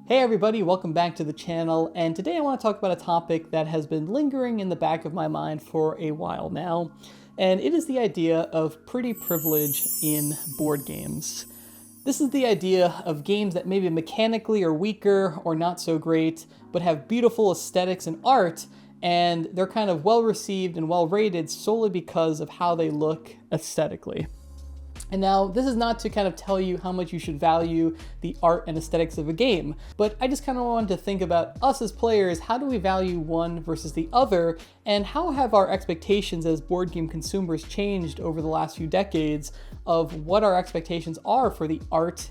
Hey everybody, welcome back to the channel, and today I want to talk about a topic that has been lingering in the back of my mind for a while now, and it is the idea of pretty privilege in board games. This is the idea of games that maybe mechanically are weaker or not so great, but have beautiful aesthetics and art, and they're kind of well received and well rated solely because of how they look aesthetically. And now, this is not to kind of tell you how much you should value the art and aesthetics of a game, but I just kind of wanted to think about us as players. How do we value one versus the other, and how have our expectations as board game consumers changed over the last few decades of what our expectations are for the art,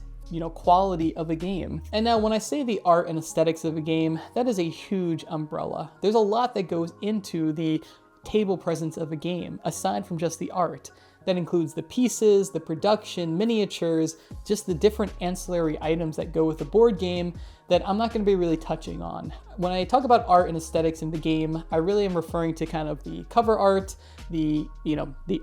quality of a game? And now when I say the art and aesthetics of a game, that is a huge umbrella. There's a lot that goes into the table presence of a game, aside from just the art. That includes the pieces, the production, miniatures, just the different ancillary items that go with the board game that I'm not going to be really touching on. When I talk about art and aesthetics in the game, I really am referring to kind of the cover art, the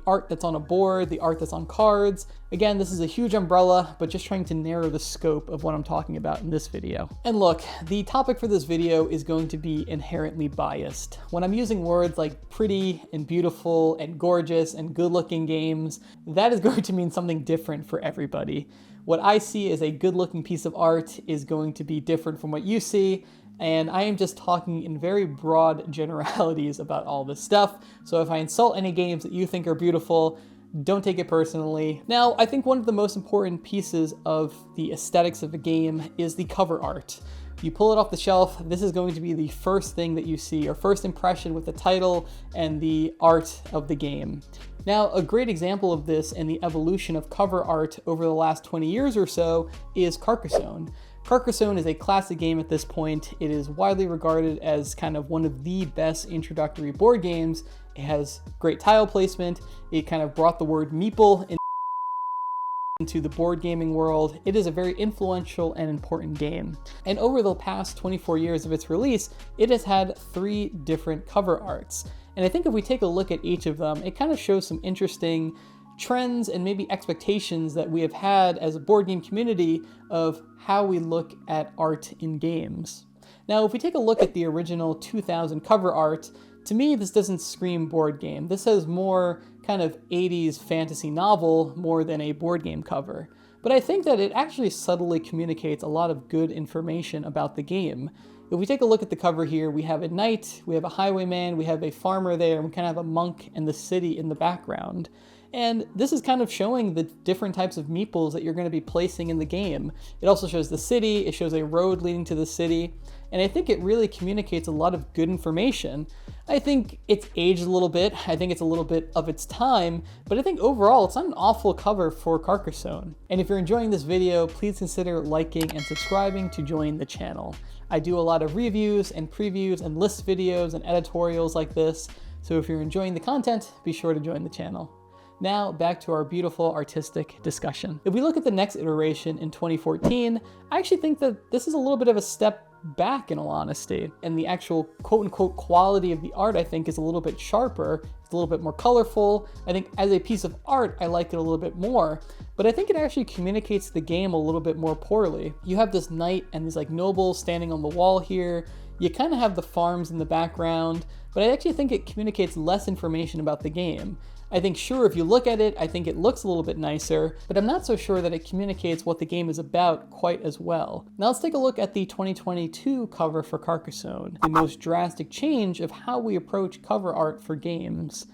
art that's on a board, the art that's on cards. Again, this is a huge umbrella, but just trying to narrow the scope of what I'm talking about in this video. And look, the topic for this video is going to be inherently biased. When I'm using words like pretty and beautiful and gorgeous and good-looking games, that is going to mean something different for everybody. What I see as a good-looking piece of art is going to be different from what you see, and I am just talking in very broad generalities about all this stuff. So if I insult any games that you think are beautiful, don't take it personally. Now, I think one of the most important pieces of the aesthetics of a game is the cover art. You pull it off the shelf, this is going to be the first thing that you see, your first impression with the title and the art of the game. Now, a great example of this and the evolution of cover art over the last 20 years or so is Carcassonne. Carcassonne is a classic game at this point. It is widely regarded as kind of one of the best introductory board games. It has great tile placement. It kind of brought the word meeple into the board gaming world. It is a very influential and important game. And over the past 24 years of its release, it has had 3 different cover arts. And I think if we take a look at each of them, it kind of shows some interesting trends and maybe expectations that we have had as a board game community of how we look at art in games. Now, if we take a look at the original 2000 cover art, to me, this doesn't scream board game. This has more kind of 80s fantasy novel more than a board game cover. But I think that it actually subtly communicates a lot of good information about the game. If we take a look at the cover here, we have a knight, we have a highwayman, we have a farmer there, and we kind of have a monk and the city in the background. And this is kind of showing the different types of meeples that you're going to be placing in the game. It also shows the city, it shows a road leading to the city, and I think it really communicates a lot of good information. I think it's aged a little bit, I think it's a little bit of its time, but I think overall it's not an awful cover for Carcassonne. And if you're enjoying this video, please consider liking and subscribing to join the channel. I do a lot of reviews and previews and list videos and editorials like this, so if you're enjoying the content, be sure to join the channel. Now, back to our beautiful artistic discussion. If we look at the next iteration in 2014, I actually think that this is a little bit of a step back, in all honesty. And the actual quote-unquote quality of the art, I think, is a little bit sharper. It's a little bit more colorful. I think as a piece of art, I like it a little bit more. But I think it actually communicates the game a little bit more poorly. You have this knight and these nobles standing on the wall here. You kind of have the farms in the background, but I actually think it communicates less information about the game. I think, sure, if you look at it, I think it looks a little bit nicer, but I'm not so sure that it communicates what the game is about quite as well. Now let's take a look at the 2022 cover for Carcassonne, the most drastic change of how we approach cover art for games.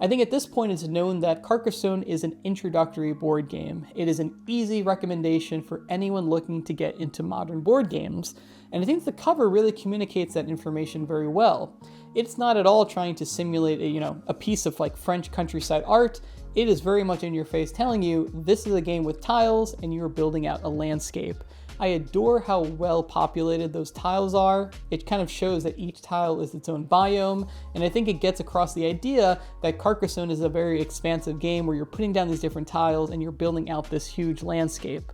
I think at this point it's known that Carcassonne is an introductory board game. It is an easy recommendation for anyone looking to get into modern board games, and I think the cover really communicates that information very well. It's not at all trying to simulate a piece of French countryside art. It is very much in your face telling you this is a game with tiles and you're building out a landscape. I adore how well populated those tiles are. It kind of shows that each tile is its own biome, and I think it gets across the idea that Carcassonne is a very expansive game where you're putting down these different tiles and you're building out this huge landscape.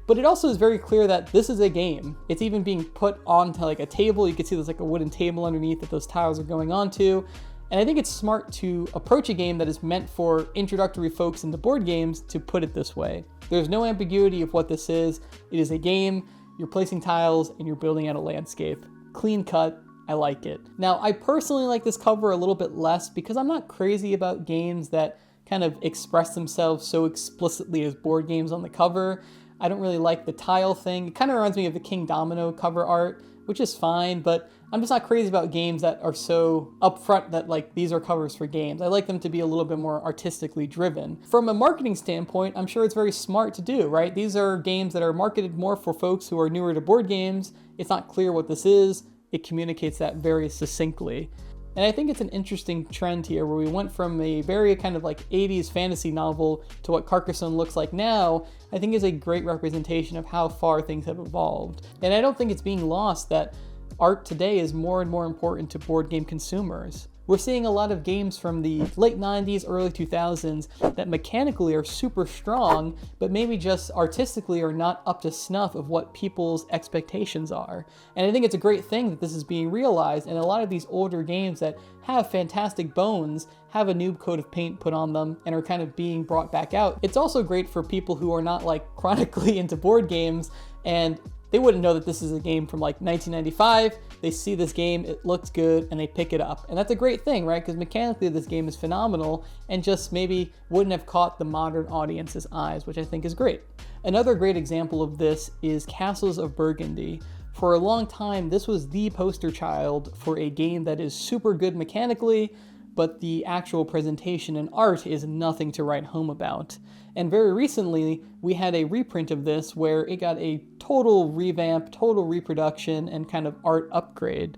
But it also is very clear that this is a game. It's even being put onto a table. You can see there's a wooden table underneath that those tiles are going onto. And I think it's smart to approach a game that is meant for introductory folks into board games to put it this way. There's no ambiguity of what this is. It is a game. you're placing tiles, and you're building out a landscape. Clean cut, I like it. Now, I personally like this cover a little bit less because I'm not crazy about games that kind of express themselves so explicitly as board games on the cover. I don't really like the tile thing. It kind of reminds me of the King Domino cover art, which is fine, but I'm just not crazy about games that are so upfront that like these are covers for games. I like them to be a little bit more artistically driven. From a marketing standpoint, I'm sure it's very smart to do, right? These are games that are marketed more for folks who are newer to board games. It's not clear what this is. It communicates that very succinctly. And I think it's an interesting trend here where we went from a very kind of like 80s fantasy novel to what Carcassonne looks like now. I think is a great representation of how far things have evolved. And I don't think it's being lost that art today is more and more important to board game consumers. We're seeing a lot of games from the late 90s, early 2000s that mechanically are super strong, but maybe just artistically are not up to snuff of what people's expectations are. And I think it's a great thing that this is being realized, and a lot of these older games that have fantastic bones have a new coat of paint put on them and are kind of being brought back out. It's also great for people who are not like chronically into board games and they wouldn't know that this is a game from like 1995. They see this game, it looks good, and they pick it up. And that's a great thing, right? Because mechanically this game is phenomenal and just maybe wouldn't have caught the modern audience's eyes, which I think is great. Another great example of this is Castles of Burgundy. For a long time, this was the poster child for a game that is super good mechanically, but the actual presentation and art is nothing to write home about. And very recently, we had a reprint of this where it got a total revamp, total reproduction, and kind of art upgrade.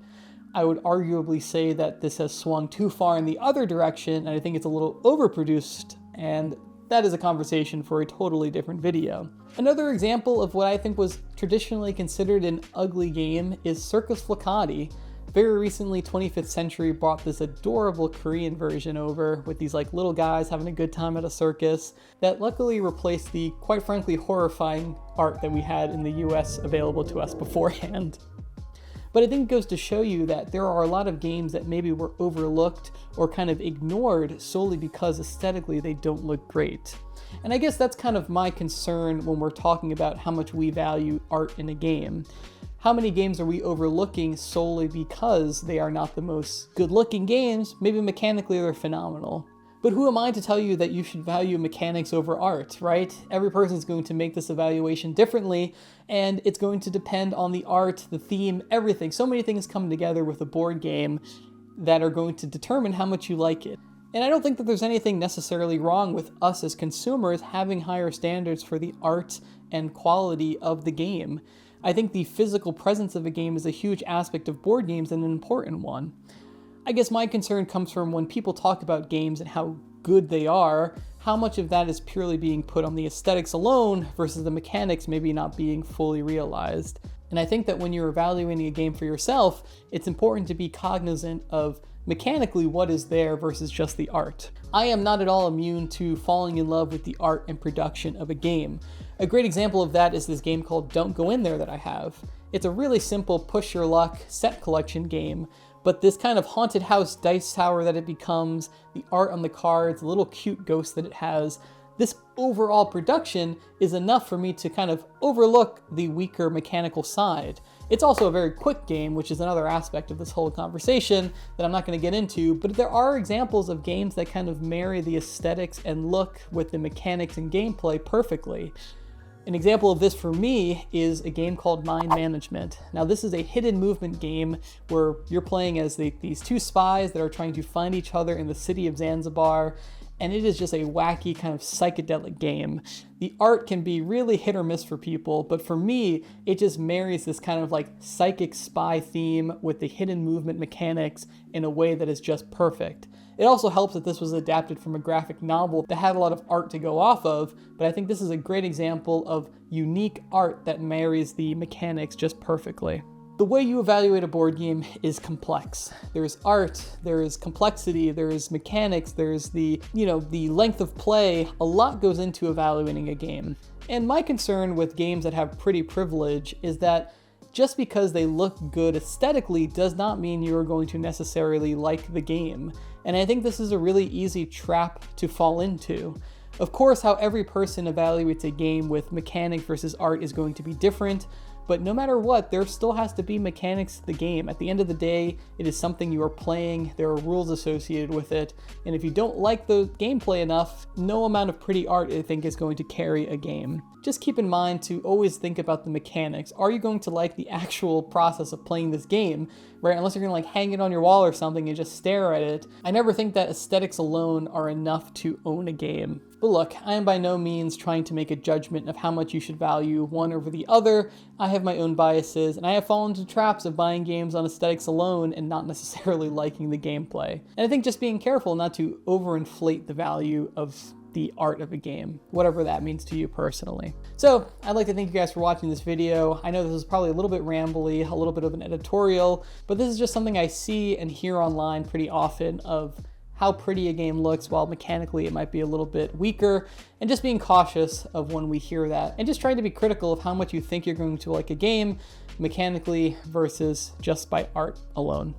I would arguably say that this has swung too far in the other direction, and I think it's a little overproduced, and that is a conversation for a totally different video. Another example of what I think was traditionally considered an ugly game is Circus Flohcati. Very recently, 25th Century brought this adorable Korean version over with these like little guys having a good time at a circus that luckily replaced the quite frankly horrifying art that we had in the US available to us beforehand. But I think it goes to show you that there are a lot of games that maybe were overlooked or kind of ignored solely because aesthetically they don't look great. And I guess that's kind of my concern when we're talking about how much we value art in a game. How many games are we overlooking solely because they are not the most good-looking games? Maybe mechanically they're phenomenal. But who am I to tell you that you should value mechanics over art, right? Every person's going to make this evaluation differently, and it's going to depend on the art, the theme, everything. So many things come together with a board game that are going to determine how much you like it. And I don't think that there's anything necessarily wrong with us as consumers having higher standards for the art and quality of the game. I think the physical presence of a game is a huge aspect of board games and an important one. I guess my concern comes from when people talk about games and how good they are, how much of that is purely being put on the aesthetics alone versus the mechanics maybe not being fully realized. And I think that when you're evaluating a game for yourself, it's important to be cognizant of mechanically what is there versus just the art. I am not at all immune to falling in love with the art and production of a game. A great example of that is this game called Don't Go In There that I have. It's a really simple push your luck set collection game, but this kind of haunted house dice tower that it becomes, the art on the cards, the little cute ghost that it has, this overall production is enough for me to kind of overlook the weaker mechanical side. It's also a very quick game, which is another aspect of this whole conversation that I'm not going to get into, but there are examples of games that kind of marry the aesthetics and look with the mechanics and gameplay perfectly. An example of this for me is a game called Mind Management. Now this is a hidden movement game where you're playing as these two spies that are trying to find each other in the city of Zanzibar, and it is just a wacky kind of psychedelic game. The art can be really hit or miss for people, but for me, it just marries this kind of like psychic spy theme with the hidden movement mechanics in a way that is just perfect. It also helps that this was adapted from a graphic novel that had a lot of art to go off of, but I think this is a great example of unique art that marries the mechanics just perfectly. The way you evaluate a board game is complex. There's art, there is complexity, there is mechanics, there's the length of play. A lot goes into evaluating a game. And my concern with games that have pretty privilege is that just because they look good aesthetically does not mean you are going to necessarily like the game. And I think this is a really easy trap to fall into. Of course, how every person evaluates a game with mechanic versus art is going to be different, but no matter what, there still has to be mechanics to the game. At the end of the day, it is something you are playing, there are rules associated with it, and if you don't like the gameplay enough, no amount of pretty art, I think, is going to carry a game. Just keep in mind to always think about the mechanics. Are you going to like the actual process of playing this game, right? Unless you're gonna like hang it on your wall or something and just stare at it. I never think that aesthetics alone are enough to own a game. But look, I am by no means trying to make a judgment of how much you should value one over the other. I have my own biases, and I have fallen into traps of buying games on aesthetics alone and not necessarily liking the gameplay. And I think just being careful not to overinflate the value of the art of a game, whatever that means to you personally. So I'd like to thank you guys for watching this video. I know this is probably a little bit rambly, a little bit of an editorial, but this is just something I see and hear online pretty often of how pretty a game looks while mechanically it might be a little bit weaker, and just being cautious of when we hear that, and just trying to be critical of how much you think you're going to like a game mechanically versus just by art alone.